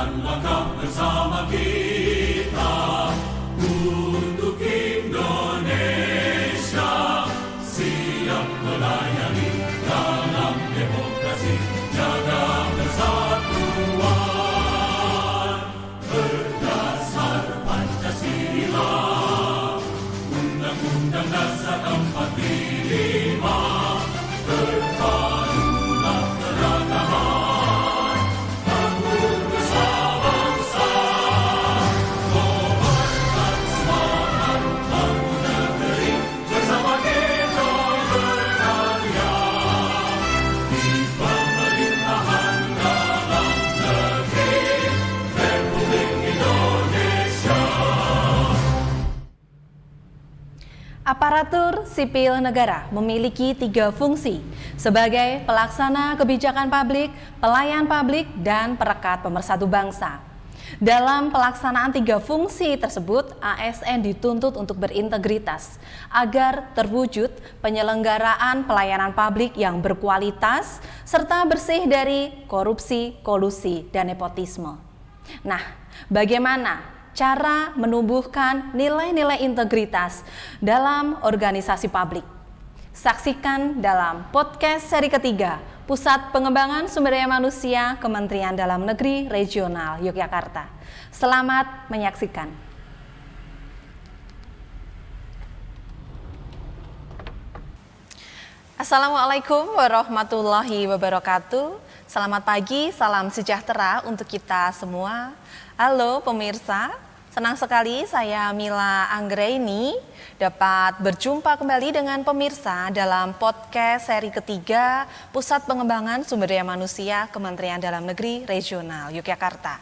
langkah bersama kita untuk Indonesia, siap melayani dalam demokrasi, jaga persatuan berdasar Pancasila, Undang-Undang Dasar 45, berpadulah keragaman, bangun bersama-bangsa, kobarkan semangat bangun negeri, bersama kita berkarya di pemerintahan dalam negeri Republik Indonesia. Aparatur sipil negara memiliki 3 fungsi sebagai pelaksana kebijakan publik, pelayan publik, dan perekat pemersatu bangsa. Dalam pelaksanaan 3 fungsi tersebut, ASN dituntut untuk berintegritas agar terwujud penyelenggaraan pelayanan publik yang berkualitas serta bersih dari korupsi, kolusi, dan nepotisme. Nah, bagaimana cara menumbuhkan nilai-nilai integritas dalam organisasi publik? Saksikan dalam podcast seri ketiga, Pusat Pengembangan Sumber Daya Manusia Kementerian Dalam Negeri Regional Yogyakarta. Selamat menyaksikan. Assalamualaikum warahmatullahi wabarakatuh. Selamat pagi, salam sejahtera untuk kita semua. Halo pemirsa, senang sekali saya Mila Anggraini dapat berjumpa kembali dengan pemirsa dalam podcast seri ketiga Pusat Pengembangan Sumber Daya Manusia Kementerian Dalam Negeri Regional Yogyakarta.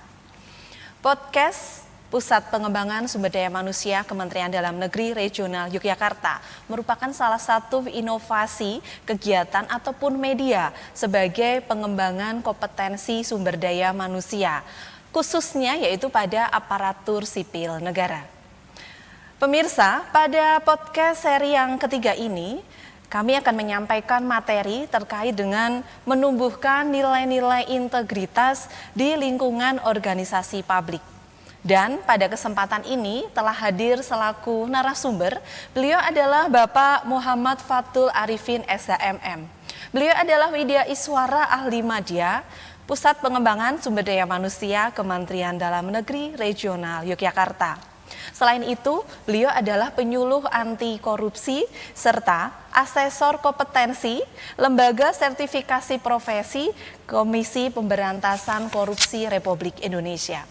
Podcast Pusat Pengembangan Sumber Daya Manusia Kementerian Dalam Negeri Regional Yogyakarta merupakan salah satu inovasi kegiatan ataupun media sebagai pengembangan kompetensi sumber daya manusia, khususnya yaitu pada aparatur sipil negara. Pemirsa, pada podcast seri yang ketiga ini, kami akan menyampaikan materi terkait dengan menumbuhkan nilai-nilai integritas di lingkungan organisasi publik. Dan pada kesempatan ini telah hadir selaku narasumber, beliau adalah Bapak Muhammad Fathul Arifin SHMM. Beliau adalah Widya Iswara Ahli Madya, Pusat Pengembangan Sumber Daya Manusia Kementerian Dalam Negeri Regional Yogyakarta. Selain itu, beliau adalah penyuluh anti korupsi serta asesor kompetensi Lembaga Sertifikasi Profesi Komisi Pemberantasan Korupsi Republik Indonesia.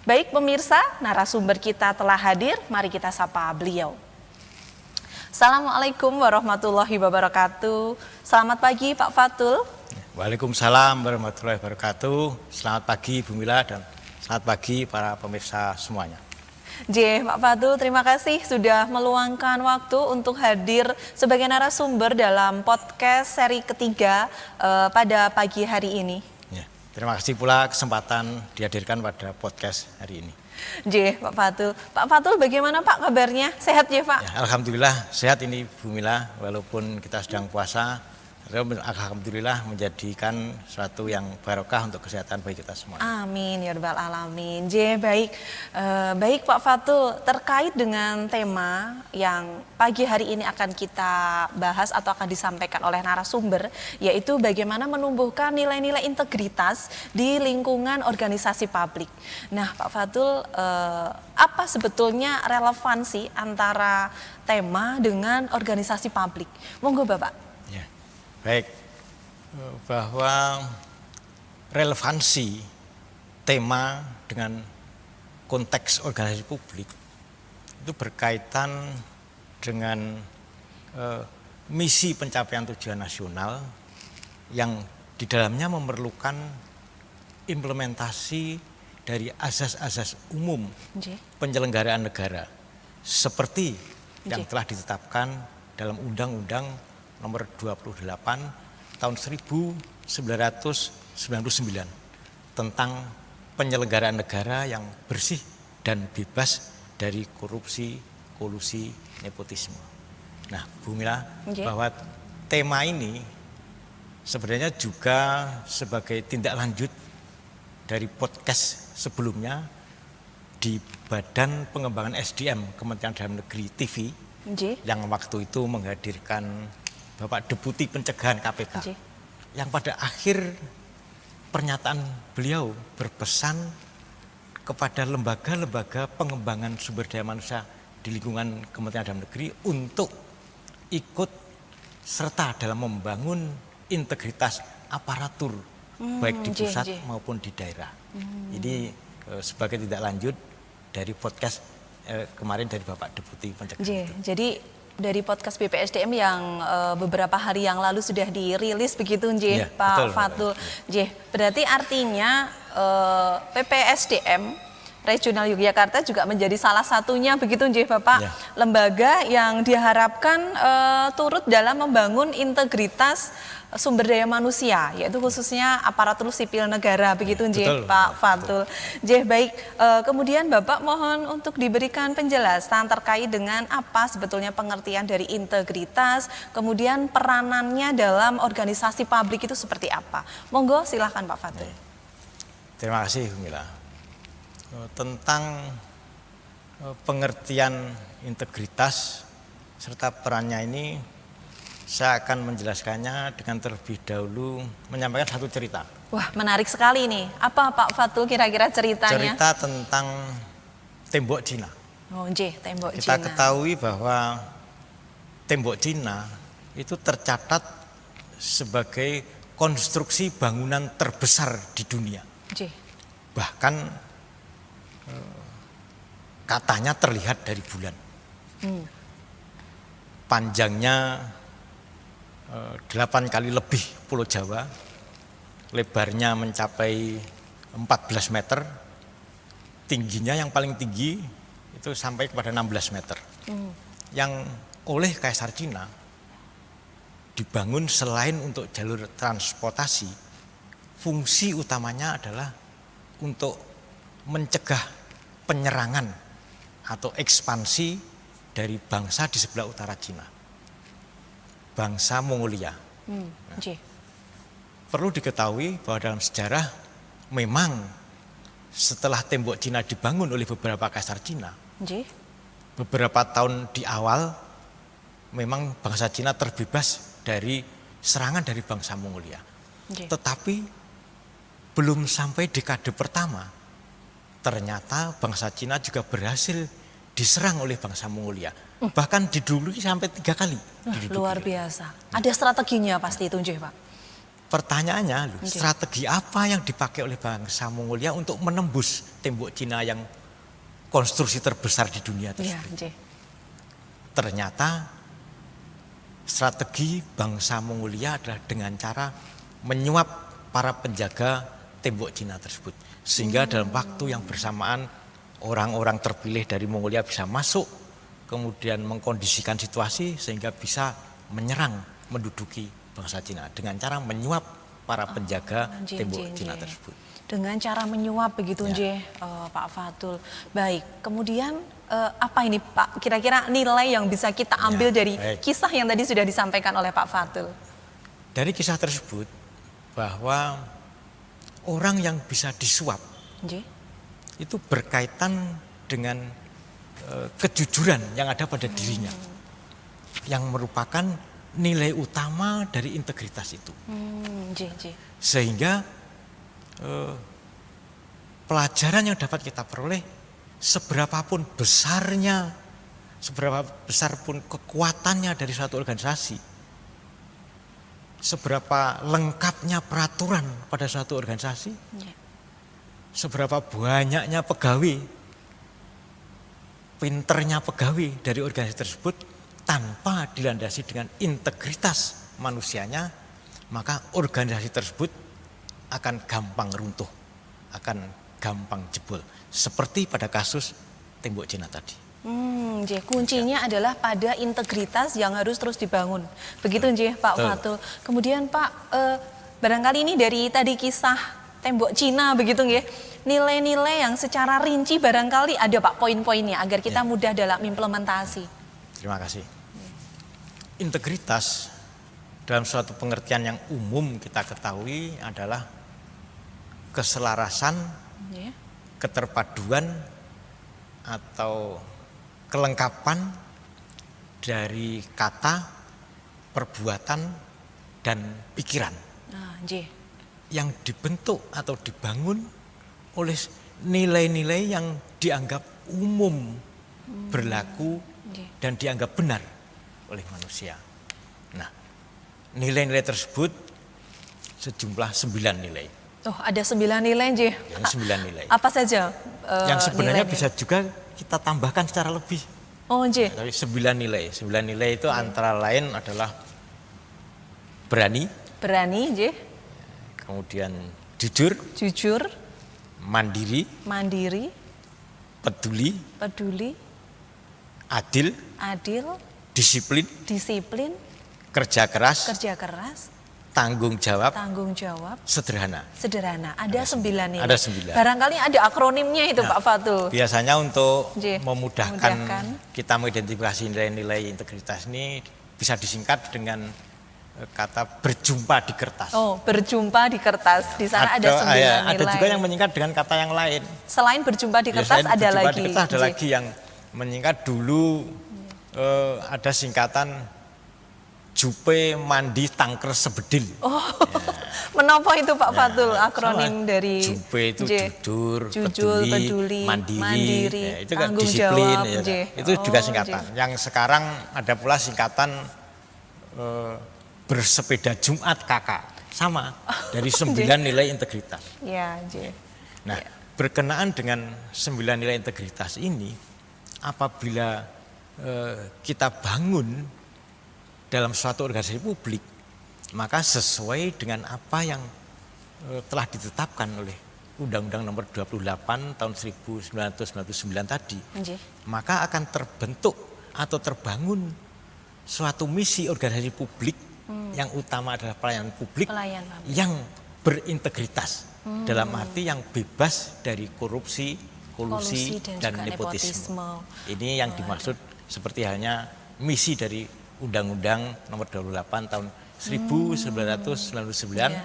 Baik pemirsa, narasumber kita telah hadir, mari kita sapa beliau. Assalamualaikum warahmatullahi wabarakatuh. Selamat pagi Pak Fathul. Waalaikumsalam warahmatullahi wabarakatuh. Selamat pagi Bu Mila dan selamat pagi para pemirsa semuanya. Pak Fathul, terima kasih sudah meluangkan waktu untuk hadir sebagai narasumber dalam podcast seri ketiga pada pagi hari ini. Ya, terima kasih pula kesempatan dihadirkan pada podcast hari ini. Pak Fathul. Pak Fathul, bagaimana Pak kabarnya? Sehat ya Pak? Ya, alhamdulillah sehat ini Bu Mila, walaupun kita sedang puasa. Alhamdulillah menjadikan suatu yang barokah untuk kesehatan bagi kita semua. Amin ya rabbal alamin. Baik, baik Pak Fathul, terkait dengan tema yang pagi hari ini akan kita bahas atau akan disampaikan oleh narasumber, yaitu bagaimana menumbuhkan nilai-nilai integritas di lingkungan organisasi publik. Nah Pak Fathul, apa sebetulnya relevansi antara tema dengan organisasi publik? Monggo Bapak. Baik, bahwa relevansi tema dengan konteks organisasi publik itu berkaitan dengan misi pencapaian tujuan nasional yang di dalamnya memerlukan implementasi dari asas-asas umum penyelenggaraan negara seperti yang telah ditetapkan dalam Undang-Undang Nomor 28 Tahun 1999 tentang penyelenggaraan negara yang bersih dan bebas dari korupsi, kolusi, nepotisme. Nah, Bu Mila, bahwa tema ini sebenarnya juga sebagai tindak lanjut dari podcast sebelumnya di Badan Pengembangan SDM Kementerian Dalam Negeri TV Nggih. yang waktu itu menghadirkan Bapak Deputi Pencegahan KPK Nggih. yang pada akhir pernyataan beliau berpesan kepada lembaga-lembaga pengembangan sumber daya manusia di lingkungan Kementerian Dalam Negeri untuk ikut serta dalam membangun integritas aparatur baik di pusat maupun di daerah. Ini sebagai tindak lanjut dari podcast kemarin dari Bapak Deputi Pencegahan. Jadi dari podcast BPSDM yang beberapa hari yang lalu sudah dirilis begitu nggih, Pak betul, Fatul. Nggih, berarti artinya PPSDM Regional Yogyakarta juga menjadi salah satunya begitu nggih Bapak, lembaga yang diharapkan turut dalam membangun integritas sumber daya manusia, yaitu khususnya aparatur sipil negara begitu nggih Pak Fatul. Nggih, baik, kemudian Bapak mohon untuk diberikan penjelasan terkait dengan apa sebetulnya pengertian dari integritas, kemudian peranannya dalam organisasi publik itu seperti apa. Monggo silahkan Pak Fatul. Terima kasih Mila. Tentang pengertian integritas serta perannya ini saya akan menjelaskannya dengan terlebih dahulu menyampaikan satu cerita. Wah, menarik sekali nih. Apa Pak Fatul kira-kira ceritanya? Cerita tentang tembok Cina. Oh, nggih, tembok Kita Cina. ketahui bahwa tembok Cina itu tercatat sebagai konstruksi bangunan terbesar di dunia. Nggih. Bahkan katanya terlihat dari bulan. Panjangnya 8 kali lebih Pulau Jawa, lebarnya mencapai 14 meter, tingginya yang paling tinggi itu sampai kepada 16 meter. Yang oleh Kaisar Cina dibangun selain untuk jalur transportasi, fungsi utamanya adalah untuk mencegah penyerangan atau ekspansi dari bangsa di sebelah utara Cina, bangsa Mongolia. Perlu diketahui bahwa dalam sejarah memang setelah tembok Cina dibangun oleh beberapa kaisar Cina, beberapa tahun di awal memang bangsa Cina terbebas dari serangan dari bangsa Mongolia. Tetapi belum sampai dekade pertama, ternyata bangsa Cina juga berhasil diserang oleh bangsa Mongolia. Bahkan didului sampai 3 kali. Luar biasa. Ada strateginya pasti itu nggih, Pak. Pertanyaannya, strategi apa yang dipakai oleh bangsa Mongolia untuk menembus tembok Cina yang konstruksi terbesar di dunia tersebut? Ternyata strategi bangsa Mongolia adalah dengan cara menyuap para penjaga tembok Cina tersebut. Sehingga dalam waktu yang bersamaan orang-orang terpilih dari Mongolia bisa masuk, kemudian mengkondisikan situasi sehingga bisa menyerang, menduduki bangsa Cina dengan cara menyuap para penjaga tembok Cina tersebut. Dengan cara menyuap begitu Pak Fatul. Baik, kemudian apa ini Pak kira-kira nilai yang bisa kita ambil dari kisah yang tadi sudah disampaikan oleh Pak Fatul? Dari kisah tersebut bahwa orang yang bisa disuap itu berkaitan dengan kejujuran yang ada pada dirinya, yang merupakan nilai utama dari integritas itu. Sehingga pelajaran yang dapat kita peroleh, seberapapun besarnya, seberapa besar pun kekuatannya dari suatu organisasi, seberapa lengkapnya peraturan pada suatu organisasi, seberapa banyaknya pegawai, pinternya pegawai dari organisasi tersebut, tanpa dilandasi dengan integritas manusianya, maka organisasi tersebut akan gampang runtuh, akan gampang jebol. Seperti pada kasus tembok Cina tadi. Kuncinya adalah pada integritas yang harus terus dibangun. Begitu Pak Fatul. Kemudian Pak, barangkali ini dari tadi kisah tembok Cina begitu nilai-nilai yang secara rinci barangkali ada Pak poin-poinnya agar kita mudah dalam implementasi. Terima kasih. Integritas dalam suatu pengertian yang umum kita ketahui adalah keselarasan, Nggih. keterpaduan atau kelengkapan dari kata, perbuatan, dan pikiran Nah, nggih. yang dibentuk atau dibangun oleh nilai-nilai yang dianggap umum berlaku Nggih. dan dianggap benar oleh manusia. Nah, nilai-nilai tersebut sejumlah 9 nilai. Oh, ada 9 nilai, nggih. Yang 9 nilai. Apa saja? Yang sebenarnya nilainya? bisa juga kita tambahkan secara lebih. Oh, nggih. Tapi 9 nilai. 9 nilai itu antara lain adalah berani, Berani, nggih. kemudian jujur, Jujur, mandiri, mandiri, peduli, peduli, adil, adil, disiplin, disiplin, kerja keras, kerja keras, tanggung jawab, tanggung jawab, sederhana. sederhana. Ada 9 nilai. Ada 9. Barangkali ada akronimnya itu, Nah, Pak Fatul. Biasanya untuk Nggih, memudahkan memudahkan. kita mengidentifikasi nilai-nilai integritas ini bisa disingkat dengan kata berjumpa di kertas. Oh, berjumpa di kertas. Di sana ada 9 nilai. Ada juga yang menyingkat dengan kata yang lain. Selain berjumpa di kertas Biasanya ada berjumpa lagi. di kertas ada Nggih. lagi yang menyingkat dulu ada singkatan Jupe Mandi Tangker Sebedil. Oh, menapa itu Pak Fatul Nah, akronim sama. dari Jupe itu Nggih. jujur, peduli, mandiri. Ya, itu kan tanggung disiplin. jawab, Ya, nggih. itu juga Oh, singkatan. nggih. Yang sekarang ada pula singkatan bersepeda Jumat kakak. Sama dari 9 nilai integritas. Ya, nggih. Nah, Ya. berkenaan dengan 9 nilai integritas ini, apabila kita bangun dalam suatu organisasi publik, maka sesuai dengan apa yang telah ditetapkan oleh Undang-Undang Nomor 28 tahun 1999 tadi, Nggih. maka akan terbentuk atau terbangun suatu misi organisasi publik yang utama adalah pelayanan publik Pelayan publik. yang berintegritas, dalam arti yang bebas dari korupsi, kolusi, Kolusi dan juga nepotisme. Ini yang dimaksud seperti halnya misi dari Undang-Undang Nomor 28 tahun 1999 Iya.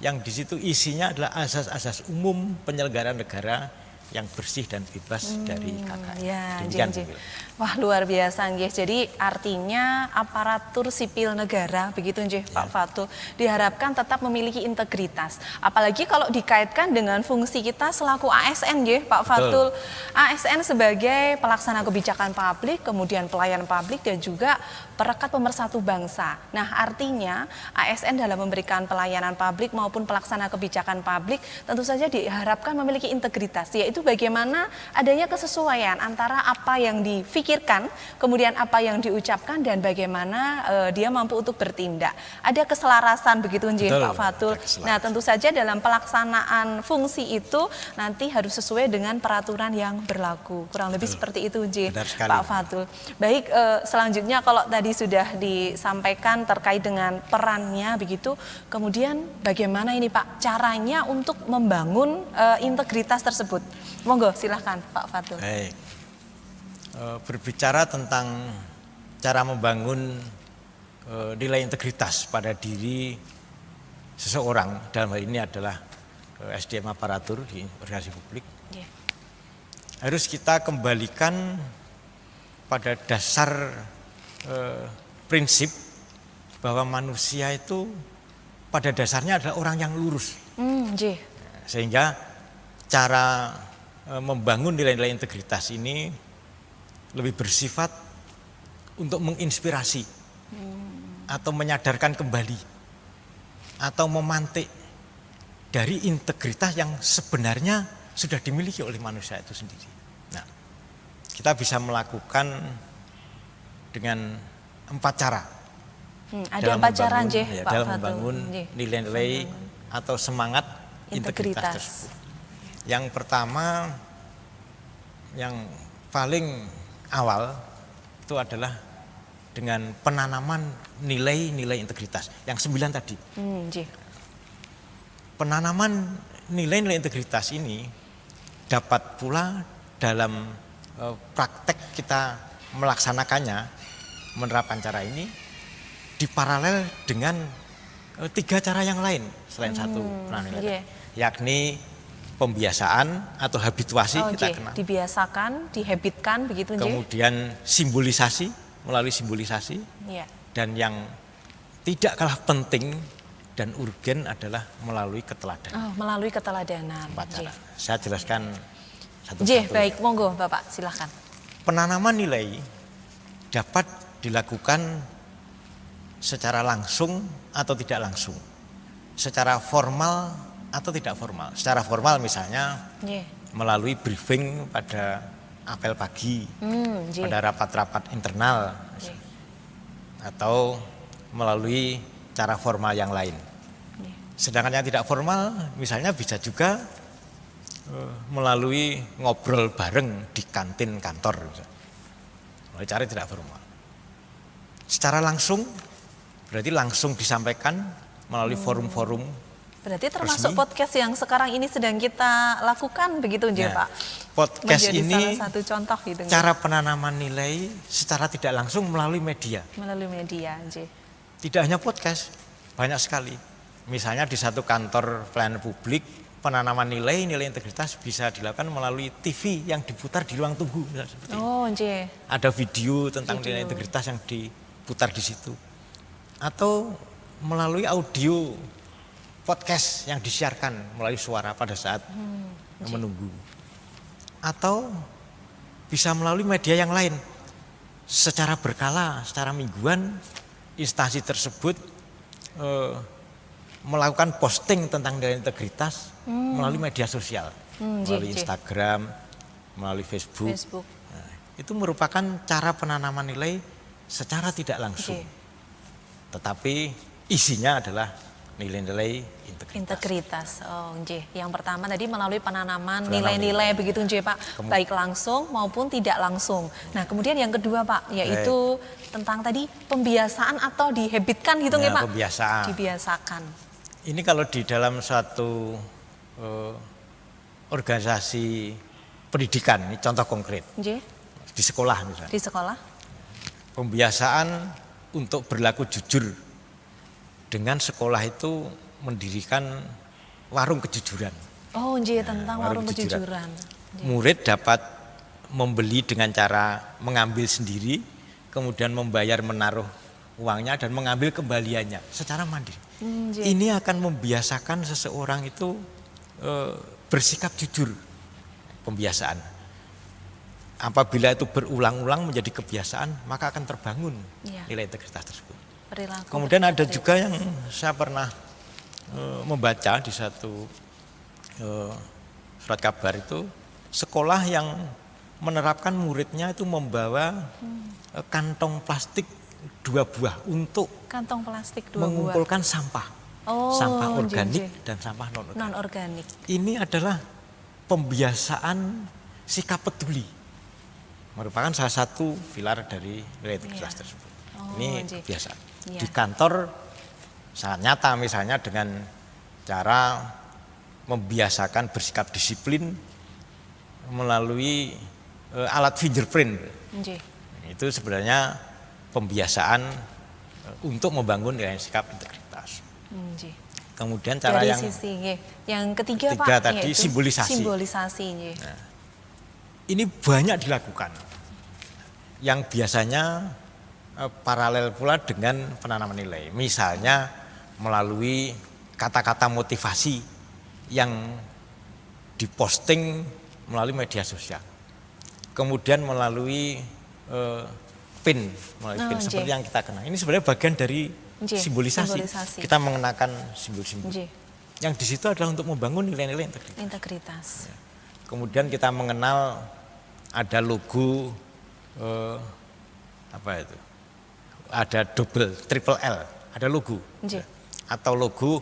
yang di situ isinya adalah asas-asas umum penyelenggaraan negara yang bersih dan bebas dari KKN. Ya, Demikian, nggih, Bu. nggih. Wah, luar biasa nggih. Jadi artinya aparatur sipil negara begitu nggih Pak Fatul diharapkan tetap memiliki integritas. Apalagi kalau dikaitkan dengan fungsi kita selaku ASN nggih Pak Betul. Fatul. ASN sebagai pelaksana kebijakan publik, kemudian pelayan publik dan juga perekat pemersatu bangsa. Nah, artinya ASN dalam memberikan pelayanan publik maupun pelaksana kebijakan publik tentu saja diharapkan memiliki integritas, yaitu bagaimana adanya kesesuaian antara apa yang difikirkan, kemudian apa yang diucapkan dan bagaimana dia mampu untuk bertindak. Ada keselarasan begitu nggih Betul, Pak Fatul. ada keselarasan. Nah, tentu saja dalam pelaksanaan fungsi itu nanti harus sesuai dengan peraturan yang berlaku. Kurang lebih seperti itu nggih Benar sekali. Pak Fatul. Baik, selanjutnya kalau tadi sudah disampaikan terkait dengan perannya begitu, kemudian bagaimana ini Pak caranya untuk membangun integritas tersebut? Monggo silahkan Pak Fatul. Baik. Berbicara tentang cara membangun nilai integritas pada diri seseorang, dalam hal ini adalah SDM aparatur di organisasi publik, Nggih. harus kita kembalikan pada dasar prinsip bahwa manusia itu pada dasarnya adalah orang yang lurus. Nggih. Sehingga cara membangun nilai-nilai integritas ini lebih bersifat untuk menginspirasi atau menyadarkan kembali atau memantik dari integritas yang sebenarnya sudah dimiliki oleh manusia itu sendiri. Nah, kita bisa melakukan dengan 4 cara. Ada dalam 4 cara membangun- nggih ya, Pak dalam Fatul. membangun Nggih. nilai-nilai atau semangat integritas Integritas. tersebut. Yang pertama, yang paling awal itu adalah dengan penanaman nilai-nilai integritas yang 9 tadi. Nggih. Penanaman nilai-nilai integritas ini dapat pula dalam praktek kita melaksanakannya, menerapkan cara ini diparalel dengan 3 cara yang lain selain satu penanaman nilai, iya. yakni pembiasaan atau habituasi kita kenal. Dibiasakan, dihabitkan begitu nggih. Kemudian simbolisasi, melalui simbolisasi. Iya. Dan yang tidak kalah penting dan urgen adalah melalui keteladanan. Oh, melalui keteladanan. Empat Nggih. cara. Saya jelaskan Nggih, satu-satu. baik, monggo Bapak, silakan. Penanaman nilai dapat dilakukan secara langsung atau tidak langsung, secara formal atau tidak formal. Secara formal misalnya Nggih. melalui briefing pada apel pagi, Nggih. pada rapat-rapat internal, Nggih. atau melalui cara formal yang lain. Nggih. Sedangkan yang tidak formal misalnya bisa juga melalui ngobrol bareng di kantin kantor, melalui cara tidak formal. Secara langsung berarti langsung disampaikan melalui forum-forum. Berarti termasuk Resmi. podcast yang sekarang ini sedang kita lakukan begitu nggih, Nah, Pak? podcast Menjadi ini salah satu contoh gitu nggih, cara penanaman nilai secara tidak langsung melalui media. melalui media nggih. Tidak hanya podcast, banyak sekali. Misalnya di satu kantor pelayanan publik, penanaman nilai integritas bisa dilakukan melalui TV yang diputar di ruang tunggu. Misalnya seperti itu. Oh, nggih. Ada video tentang Video. nilai integritas yang diputar di situ. Atau melalui audio podcast yang disiarkan melalui suara pada saat menunggu. Atau bisa melalui media yang lain. Secara berkala, secara mingguan, instansi tersebut melakukan posting tentang nilai integritas melalui media sosial. Melalui Instagram, melalui Facebook. Nah, itu merupakan cara penanaman nilai secara tidak langsung. Tetapi isinya adalah nilai-nilai integritas. Integritas. Oh, nggih. Yang pertama tadi melalui penanaman Penanaman nilai-nilai begitu nggih, Pak. Baik langsung maupun tidak langsung. Nah, kemudian yang kedua, Pak, yaitu tentang tadi pembiasaan atau dihabitkan gitu nggih, Ya, Pak? pembiasaan. Dibiasakan. Ini kalau di dalam suatu organisasi pendidikan, ini contoh konkret, Nggih. di sekolah misalnya. Di sekolah. Pembiasaan untuk berlaku jujur dengan sekolah itu mendirikan warung kejujuran. Oh, nggih, tentang warung warung kejujuran. Murid dapat membeli dengan cara mengambil sendiri, kemudian membayar menaruh uangnya dan mengambil kembaliannya secara mandiri. Nggih. Ini akan membiasakan seseorang itu bersikap jujur, pembiasaan. Apabila itu berulang-ulang menjadi kebiasaan, maka akan terbangun nilai integritas tersebut. Perilaku. Kemudian ada juga yang saya pernah membaca di satu surat kabar itu, sekolah yang menerapkan muridnya itu membawa kantong plastik 2 buah untuk Kantong plastik 2 buah. mengumpulkan sampah. Oh, Sampah nggih, organik nggih. dan sampah non-organik. Non-organik. Ini adalah pembiasaan sikap peduli. Merupakan salah satu pilar dari nilai integritas tersebut. Oh, Ini nggih. kebiasaan. Iya. Di kantor sangat nyata misalnya dengan cara membiasakan bersikap disiplin melalui alat fingerprint. Nggih. Itu sebenarnya pembiasaan untuk membangun nilai sikap integritas. Nggih. Kemudian cara Dari yang sisi nggih. Yang ketiga, Pak, tadi yaitu simbolisasi. Simbolisasi nggih. Ini banyak dilakukan. Yang biasanya paralel pula dengan penanaman nilai. Misalnya melalui kata-kata motivasi yang diposting melalui media sosial. Kemudian melalui pin, seperti yang kita kenal. Ini sebenarnya bagian dari Nggih, simbolisasi. simbolisasi. Kita mengenakan simbol-simbol. Nggih. Yang di situ adalah untuk membangun nilai-nilai integritas. Integritas. Kemudian kita mengenal ada logo apa itu? Ada double, triple L, ada logo. Nggih. Atau logo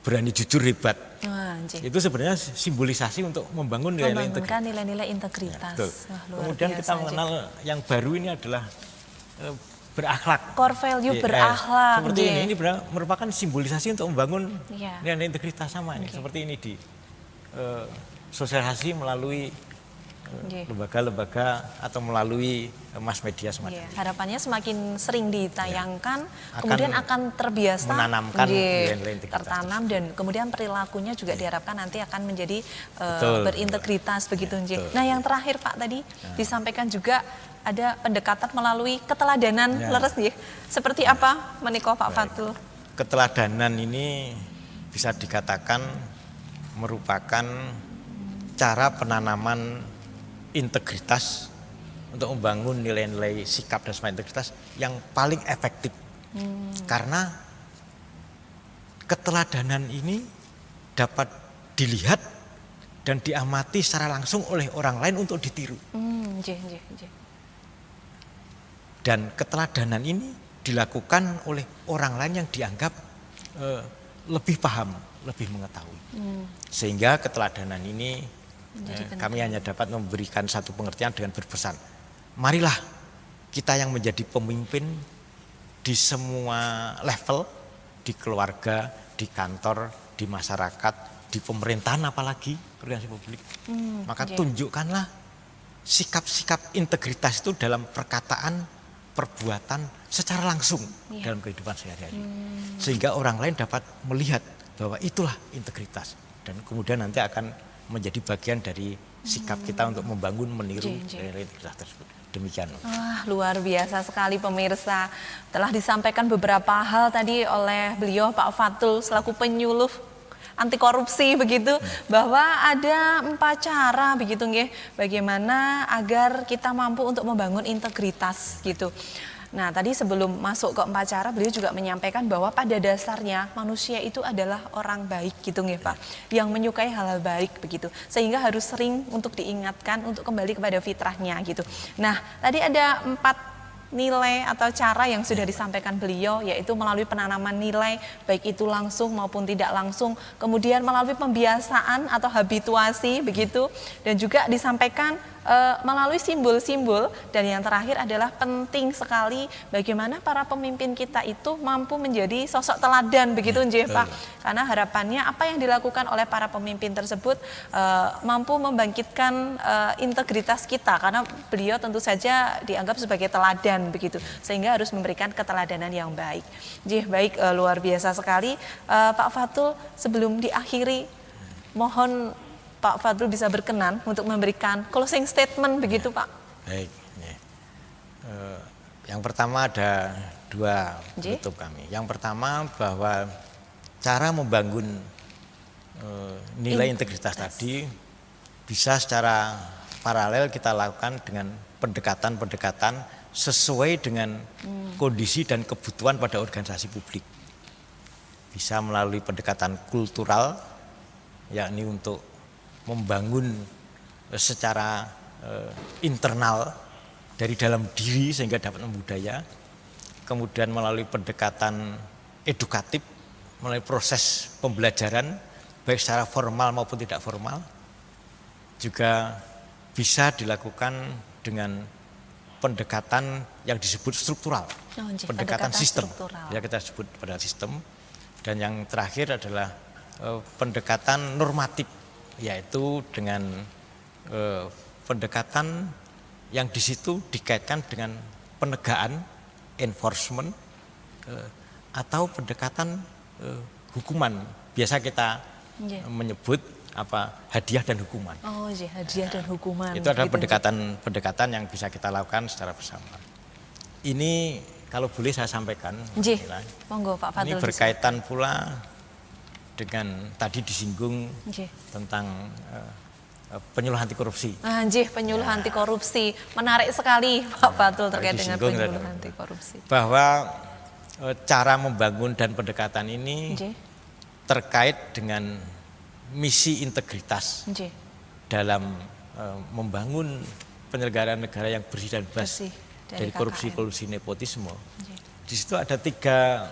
berani jujur hebat. Wah, nggih. Itu sebenarnya simbolisasi untuk membangun nilai-nilai integritas. Membangunkan nilai-nilai integritas. Betul. Wah, luar Kemudian biasa, kita nggih. mengenal yang baru ini adalah berakhlak. Core value Iya, berakhlak. seperti nggih. ini merupakan simbolisasi untuk membangun Iya. nilai integritas sama ini. Seperti ini di sosialisasi melalui Nggih. lembaga-lembaga atau melalui mass media semacam Iya, ini. harapannya semakin sering ditayangkan, Akan kemudian akan terbiasa menanamkan nggih, nilai-nilai integritas tertanam dan kemudian perilakunya juga diharapkan nanti akan menjadi Betul, berintegritas begitu nggih. betul. Nah, yang terakhir Pak tadi disampaikan juga ada pendekatan melalui keteladanan Ya. leres nggih. Seperti apa menika Pak Fatul? Keteladanan ini bisa dikatakan merupakan cara penanaman integritas untuk membangun nilai-nilai sikap dan semangat integritas yang paling efektif. Karena keteladanan ini dapat dilihat dan diamati secara langsung oleh orang lain untuk ditiru. Nggih, nggih, nggih. Dan keteladanan ini dilakukan oleh orang lain yang dianggap lebih paham, lebih mengetahui. Sehingga keteladanan ini kami hanya dapat memberikan satu pengertian dengan berpesan. Marilah kita yang menjadi pemimpin di semua level, di keluarga, di kantor, di masyarakat, di pemerintahan apalagi, organisasi publik. Maka tunjukkanlah sikap-sikap integritas itu dalam perkataan, perbuatan secara langsung dalam kehidupan sehari-hari. Sehingga orang lain dapat melihat bahwa itulah integritas. Dan kemudian nanti akan menjadi bagian dari sikap kita untuk membangun, meniru nilai integritas tersebut. Demikian. Luar biasa sekali pemirsa. Telah disampaikan beberapa hal tadi oleh beliau Pak Fatul selaku penyuluh anti korupsi begitu, bahwa ada 4 cara begitu nggih, bagaimana agar kita mampu untuk membangun integritas gitu. Nah, tadi sebelum masuk ke 4 cara, beliau juga menyampaikan bahwa pada dasarnya manusia itu adalah orang baik gitu nggih Pak, yang menyukai hal-hal baik begitu. Sehingga harus sering untuk diingatkan untuk kembali kepada fitrahnya gitu. Nah, tadi ada 4 nilai atau cara yang sudah disampaikan beliau, yaitu melalui penanaman nilai, baik itu langsung maupun tidak langsung, kemudian melalui pembiasaan atau habituasi begitu, dan juga disampaikan melalui simbol-simbol, dan yang terakhir adalah penting sekali bagaimana para pemimpin kita itu mampu menjadi sosok teladan begitu nggih Pak, karena harapannya apa yang dilakukan oleh para pemimpin tersebut mampu membangkitkan integritas kita, karena beliau tentu saja dianggap sebagai teladan begitu, sehingga harus memberikan keteladanan yang baik. Nggih, baik, luar biasa sekali. Pak Fatul, sebelum diakhiri mohon Pak Fatul bisa berkenan untuk memberikan closing statement begitu Pak. Baik. Yang pertama ada 2 Nggih. penutup kami. Yang pertama bahwa cara membangun nilai integritas tadi bisa secara paralel kita lakukan dengan pendekatan-pendekatan sesuai dengan kondisi dan kebutuhan pada organisasi publik. Bisa melalui pendekatan kultural, yakni untuk membangun secara internal dari dalam diri sehingga dapat membudaya. Kemudian melalui pendekatan edukatif, melalui proses pembelajaran baik secara formal maupun tidak formal. Juga bisa dilakukan dengan pendekatan yang disebut struktural, pendekatan sistem. Struktural. Ya, kita sebut pada sistem. Dan yang terakhir adalah pendekatan normatif, yaitu dengan pendekatan yang di situ dikaitkan dengan penegakan, enforcement, atau pendekatan hukuman. Biasa kita menyebut hadiah dan hukuman. Oh iya, hadiah dan hukuman. Itu adalah gitu. pendekatan yang bisa kita lakukan secara bersama. Ini kalau boleh saya sampaikan, Nggih, Mila, monggo Pak Fatul. ini berkaitan pula dengan tadi disinggung Nggih. tentang penyuluh anti korupsi. Nggih, penyuluh anti korupsi. Menarik sekali Pak Fatul terkait dengan disinggung penyuluh tadi. anti korupsi. Bahwa cara membangun dan pendekatan ini Nggih. terkait dengan misi integritas Nggih. dalam membangun penyelenggaraan negara yang bersih dan bebas Bersih dari korupsi nepotisme. Nggih. Di situ ada tiga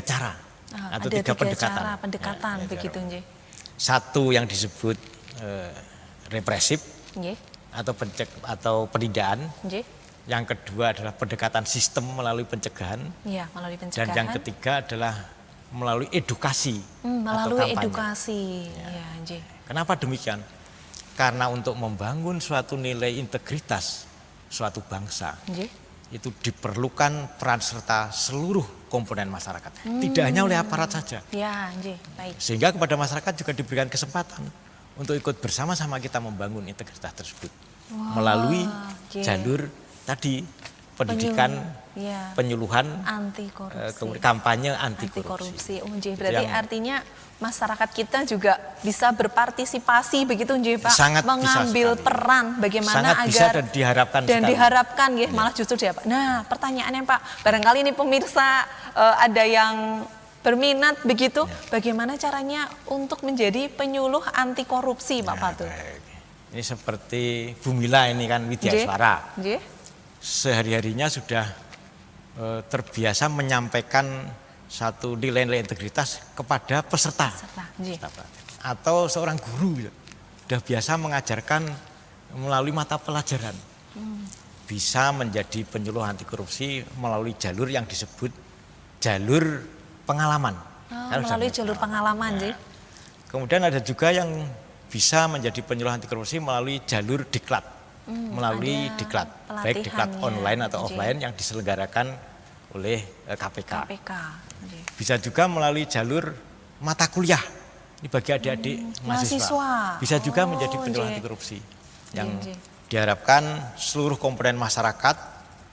cara atau ada 3 pendekatan. cara pendekatan Ya, begitu nggih. Satu yang disebut represif Nggih. atau penindaan. Nggih. Yang kedua adalah pendekatan sistem melalui pencegahan. Iya, melalui Dan pencegahan. yang ketiga adalah melalui edukasi atau melalui kampanye. edukasi. Ya, nggih. Kenapa demikian? Karena untuk membangun suatu nilai integritas suatu bangsa, itu diperlukan peran serta seluruh komponen masyarakat, tidak hanya oleh aparat saja. Ya, baik. Sehingga kepada masyarakat juga diberikan kesempatan untuk ikut bersama-sama kita membangun integritas tersebut melalui jalur tadi pendidikan, penyuluhan, anti korupsi, kampanye anti korupsi. Berarti artinya masyarakat kita juga bisa berpartisipasi begitu Pak, sangat mengambil peran bagaimana sangat agar bisa dan diharapkan malah justru Pak. Nah, pertanyaannya Pak, barangkali ini pemirsa ada yang berminat begitu, bagaimana caranya untuk menjadi penyuluh anti korupsi Pak Fatul? Ini seperti Bu Mila ini kan Widya Suara. Sehari-harinya sudah terbiasa menyampaikan satu nilai-nilai integritas kepada peserta. Atau seorang guru sudah biasa mengajarkan melalui mata pelajaran. Bisa menjadi penyuluh anti korupsi melalui jalur yang disebut jalur pengalaman. Melalui jalur pengalaman, Kemudian ada juga yang bisa menjadi penyuluh anti korupsi melalui jalur diklat. Melalui diklat, baik diklat online atau offline yang diselenggarakan oleh KPK. Bisa juga melalui jalur mata kuliah. Ini bagi adik-adik mahasiswa. Bisa juga menjadi penyuluh anti korupsi. Yang diharapkan seluruh komponen masyarakat,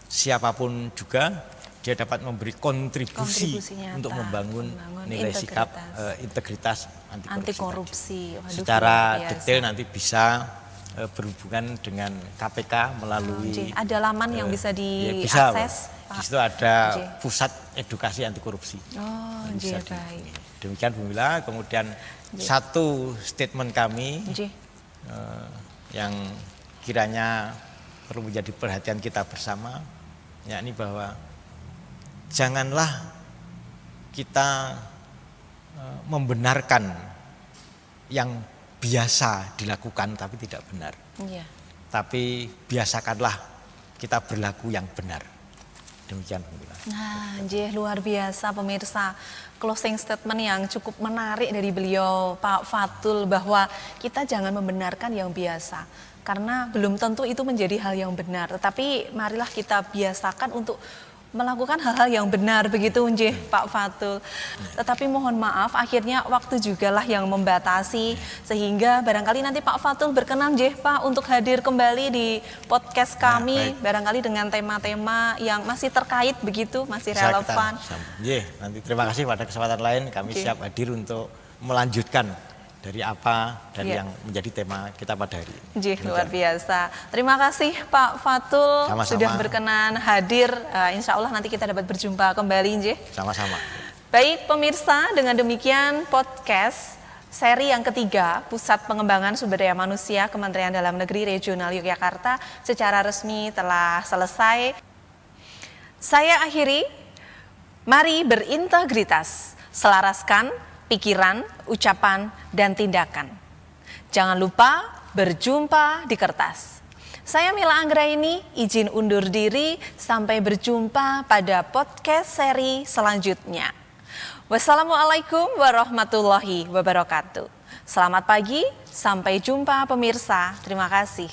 siapapun juga, dia dapat memberi kontribusi untuk membangun nilai sikap integritas anti korupsi. Secara detail nanti bisa berhubungan dengan KPK melalui ada laman yang bisa diakses. Di situ ada pusat edukasi anti korupsi. Baik. Demikian Bu Mila. Kemudian satu statement kami yang kiranya perlu menjadi perhatian kita bersama, yakni bahwa janganlah kita membenarkan yang biasa dilakukan tapi tidak benar. Tapi biasakanlah kita berlaku yang benar. Demikian. Nah, luar biasa pemirsa. Closing statement yang cukup menarik dari beliau Pak Fatul bahwa kita jangan membenarkan yang biasa. Karena belum tentu itu menjadi hal yang benar. Tetapi marilah kita biasakan untuk melakukan hal-hal yang benar begitu Pak Fatul. Tetapi mohon maaf akhirnya waktu jugalah yang membatasi sehingga barangkali nanti Pak Fatul berkenan Pak untuk hadir kembali di podcast kami barangkali dengan tema-tema yang masih terkait begitu, masih relevan. Nanti terima kasih pada kesempatan lain kami siap hadir untuk melanjutkan dari apa dan yang menjadi tema kita pada hari ini. Luar biasa. Terima kasih Pak Fatul. Sama-sama. Sudah berkenan hadir. Insya Allah nanti kita dapat berjumpa kembali. Sama-sama. Baik pemirsa, dengan demikian podcast seri yang ketiga Pusat Pengembangan Sumber Daya Manusia Kementerian Dalam Negeri Regional Yogyakarta secara resmi telah selesai. Saya akhiri, mari berintegritas, selaraskan pikiran, ucapan, dan tindakan. Jangan lupa berjumpa di kertas. Saya Mila Anggraini, izin undur diri, sampai berjumpa pada podcast seri selanjutnya. Wassalamualaikum warahmatullahi wabarakatuh. Selamat pagi, sampai jumpa pemirsa. Terima kasih.